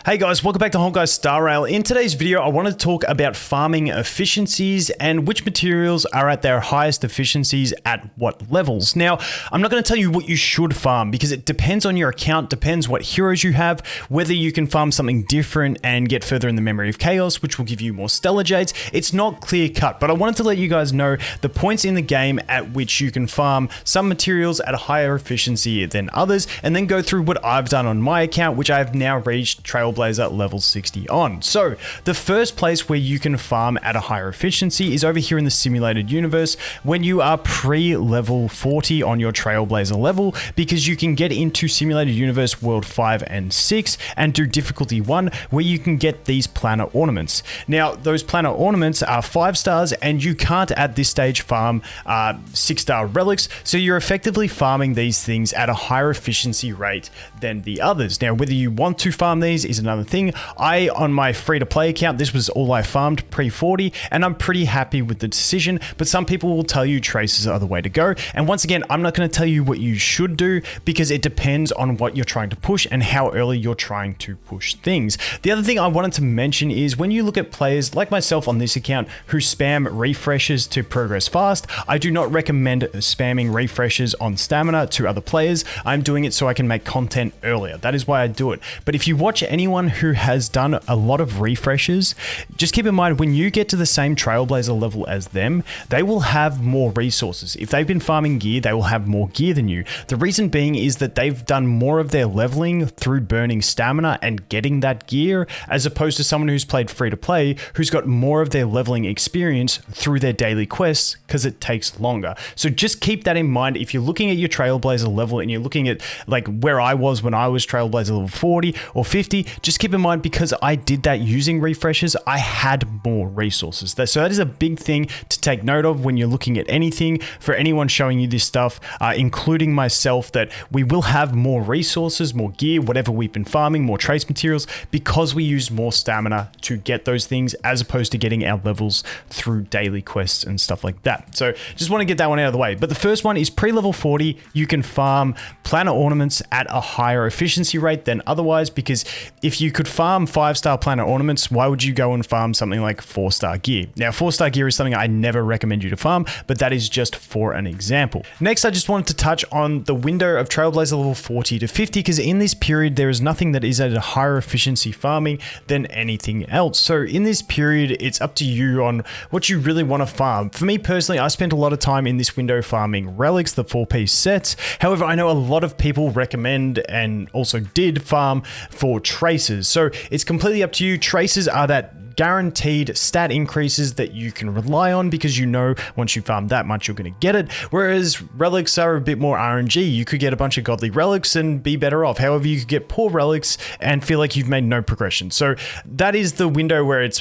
Hey guys, welcome back to Honkai Star Rail. In today's video, I want to talk about farming efficiencies and which materials are at their highest efficiencies at what levels. Now, I'm not going to tell you what you should farm because it depends on your account, depends what heroes you have, whether you can farm something different and get further in the Memory of Chaos, which will give you more Stellar Jades. It's not clear cut, but I wanted to let you guys know the points in the game at which you can farm some materials at a higher efficiency than others, and then go through what I've done on my account, which I have now reached Trailblazer level 60 on. So the first place where you can farm at a higher efficiency is over here in the simulated universe when you are pre-level 40 on your Trailblazer level, because you can get into simulated universe world 5 and 6 and do difficulty 1 where you can get these planner ornaments. Now those planner ornaments are 5 stars and you can't at this stage farm 6-star relics, so you're effectively farming these things at a higher efficiency rate than the others. Now whether you want to farm these is another thing. On my free-to-play account, this was all I farmed pre-40, and I'm pretty happy with the decision, but some people will tell you traces are the way to go. And once again, I'm not going to tell you what you should do because it depends on what you're trying to push and how early you're trying to push things. The other thing I wanted to mention is when you look at players like myself on this account who spam refreshes to progress fast, I do not recommend spamming refreshes on stamina to other players. I'm doing it so I can make content earlier. That is why I do it. But if you watch anyone who has done a lot of refreshes, just keep in mind when you get to the same Trailblazer level as them, they will have more resources. If they've been farming gear, they will have more gear than you. The reason being is that they've done more of their leveling through burning stamina and getting that gear, as opposed to someone who's played free to play who's got more of their leveling experience through their daily quests because it takes longer. So just keep that in mind if you're looking at your Trailblazer level and you're looking at like where I was when I was Trailblazer level 40 or 50, just keep in mind because I did that using refreshes, I had more resources. So that is a big thing to take note of when you're looking at anything. For anyone showing you this stuff, including myself, that we will have more resources, more gear, whatever we've been farming, more trace materials, because we use more stamina to get those things as opposed to getting our levels through daily quests and stuff like that. So just want to get that one out of the way. But the first one is pre-level 40, you can farm planner ornaments at a higher efficiency rate than otherwise, because if you could farm 5-star planner ornaments, why would you go and farm something like 4-star gear? Now 4-star gear is something I never recommend you to farm, but that is just for an example. Next, I just wanted to touch on the window of Trailblazer level 40 to 50, because in this period there is nothing that is at a higher efficiency farming than anything else. So in this period, it's up to you on what you really want to farm. For me personally, I spent a lot of time in this window farming relics, the 4-piece sets. However, I know a lot of people recommend and also did farm for traces. So it's completely up to you. Traces are that guaranteed stat increases that you can rely on because you know once you farm that much you're going to get it, whereas relics are a bit more RNG. You could get a bunch of godly relics and be better off. However, you could get poor relics and feel like you've made no progression. So that is the window where it's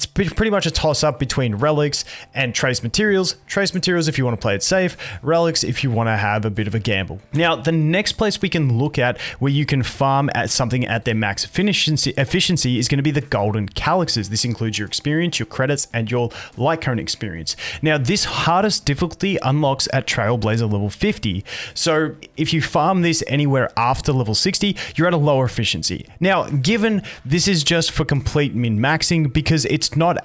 pretty much a toss up between relics and trace materials. Trace materials if you want to play it safe, relics if you want to have a bit of a gamble. Now the next place we can look at where you can farm at something at their max efficiency is going to be the golden calyxes. This includes your experience, your credits, and your light cone experience. Now, this hardest difficulty unlocks at Trailblazer level 50. So if you farm this anywhere after level 60, you're at a lower efficiency. Now, given this is just for complete min-maxing because it's not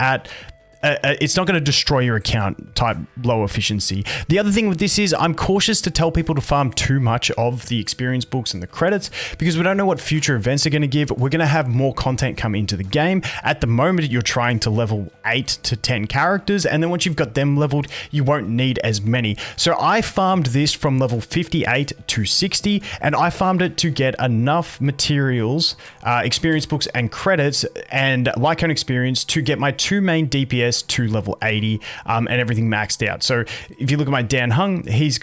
going to destroy your account type low efficiency. The other thing with this is I'm cautious to tell people to farm too much of the experience books and the credits because we don't know what future events are going to give. We're going to have more content come into the game. At the moment, you're trying to level 8 to 10 characters, and then once you've got them leveled, you won't need as many. So I farmed this from level 58 to 60, and I farmed it to get enough materials, experience books and credits, and Lycone experience to get my 2 main DPS to level 80 and everything maxed out. So if you look at my Dan Hung, he's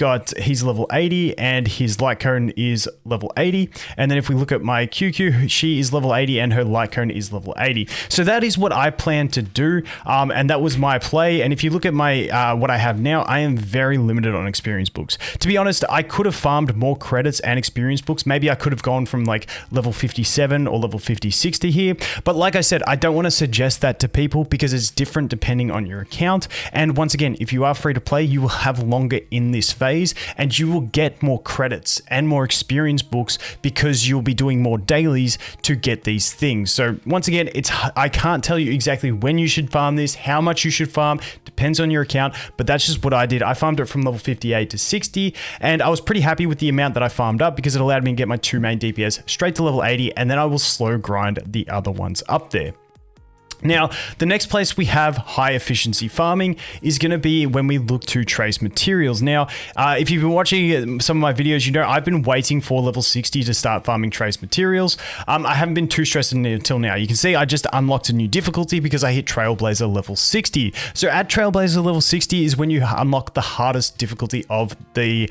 level 80 and his light cone is level 80. And then if we look at my QQ, she is level 80 and her light cone is level 80. So that is what I plan to do. And that was my play. And if you look at my what I have now, I am very limited on experience books. To be honest, I could have farmed more credits and experience books. Maybe I could have gone from like level 57 or level 50, 60 here. But like I said, I don't want to suggest that to people because it's different depending on your account. And once again, if you are free to play, you will have longer in this phase and you will get more credits and more experience books because you'll be doing more dailies to get these things. So once again, I can't tell you exactly when you should farm this, how much you should farm, depends on your account, but that's just what I did. I farmed it from level 58 to 60, and I was pretty happy with the amount that I farmed up because it allowed me to get my 2 main DPS straight to level 80, and then I will slow grind the other ones up there. Now, the next place we have high efficiency farming is going to be when we look to trace materials. Now, if you've been watching some of my videos, you know I've been waiting for level 60 to start farming trace materials. I haven't been too stressed until now. You can see I just unlocked a new difficulty because I hit Trailblazer level 60. So at Trailblazer level 60 is when you unlock the hardest difficulty of the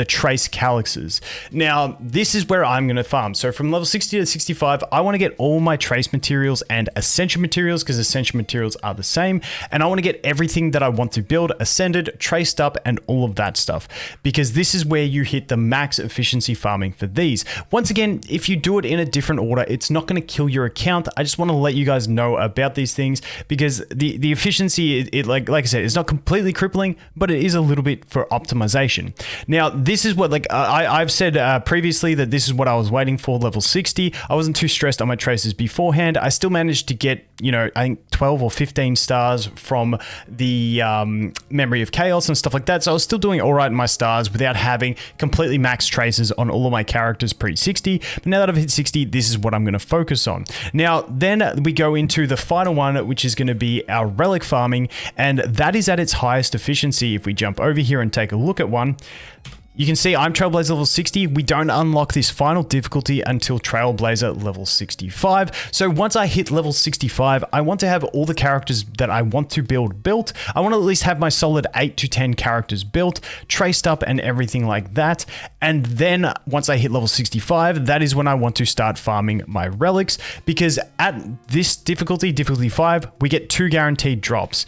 trace calyxes. Now, this is where I'm going to farm. So from level 60 to 65, I want to get all my trace materials and essential materials, because essential materials are the same, and I want to get everything that I want to build ascended, traced up, and all of that stuff, because this is where you hit the max efficiency farming for these. Once again, if you do it in a different order, it's not going to kill your account. I just want to let you guys know about these things because the efficiency, like I said, it's not completely crippling, but it is a little bit for optimization. Now, this is what I've said previously that this is what I was waiting for, level 60. I wasn't too stressed on my traces beforehand. I still managed to get, I think 12 or 15 stars from the Memory of Chaos and stuff like that. So I was still doing all right in my stars without having completely maxed traces on all of my characters pre-60. But now that I've hit 60, this is what I'm going to focus on. Now, then we go into the final one, which is going to be our relic farming. And that is at its highest efficiency. If we jump over here and take a look at one, you can see I'm Trailblazer level 60. We don't unlock this final difficulty until Trailblazer level 65. So once I hit level 65, I want to have all the characters that I want to build built. I want to at least have my solid 8 to 10 characters built, traced up and everything like that. And then once I hit level 65, that is when I want to start farming my relics, because at this difficulty 5, we get 2 guaranteed drops.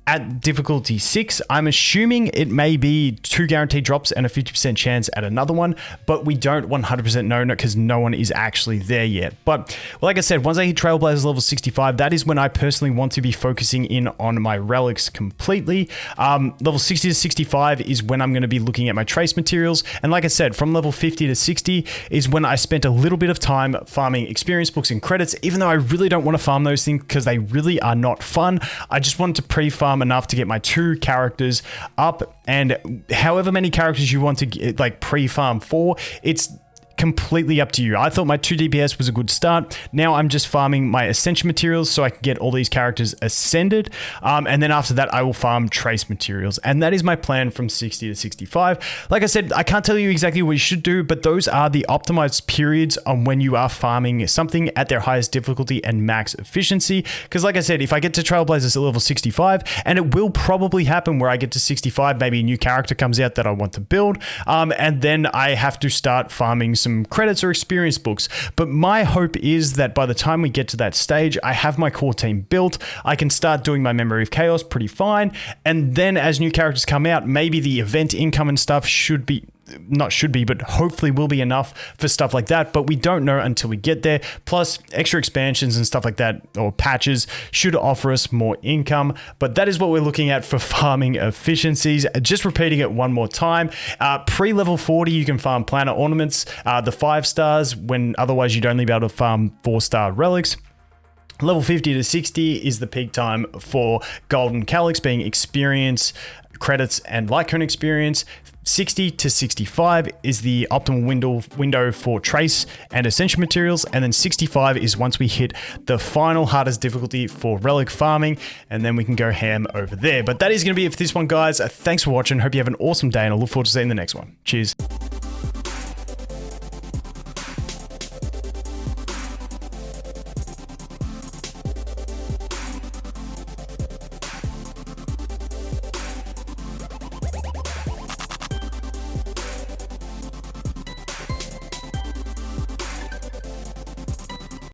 At difficulty 6, I'm assuming it may be 2 guaranteed drops and a 50% chance at another one, but we don't 100% know because no one is actually there yet. But like I said, once I hit Trailblazers level 65, that is when I personally want to be focusing in on my relics completely. Level 60 to 65 is when I'm going to be looking at my trace materials. And like I said, from level 50 to 60 is when I spent a little bit of time farming experience books and credits, even though I really don't want to farm those things because they really are not fun. I just wanted to pre-farm enough to get my 2 characters up, and however many characters you want to get, like pre-farm for, it's completely up to you. I thought my 2 DPS was a good start. Now I'm just farming my essential materials so I can get all these characters ascended. And then after that, I will farm trace materials. And that is my plan from 60 to 65. Like I said, I can't tell you exactly what you should do, but those are the optimized periods on when you are farming something at their highest difficulty and max efficiency. Because like I said, if I get to Trailblazers at level 65, and it will probably happen where I get to 65, maybe a new character comes out that I want to build. And then I have to start farming some credits or experience books. But my hope is that by the time we get to that stage, I have my core team built. I can start doing my Memory of Chaos pretty fine. And then as new characters come out, maybe the event income and stuff but hopefully will be enough for stuff like that. But we don't know until we get there. Plus extra expansions and stuff like that, or patches, should offer us more income. But that is what we're looking at for farming efficiencies. Just repeating it one more time. Pre-level 40, you can farm planet ornaments, the 5 stars, when otherwise you'd only be able to farm 4-star relics. Level 50 to 60 is the peak time for golden calyx, being experience, credits, and Lycone experience. 60 to 65 is the optimal window for trace and essential materials, and then 65 is once we hit the final hardest difficulty for relic farming, and then we can go ham over there. But that is going to be it for this one, guys. Thanks for watching. Hope you have an awesome day, and I look forward to seeing the next one. Cheers.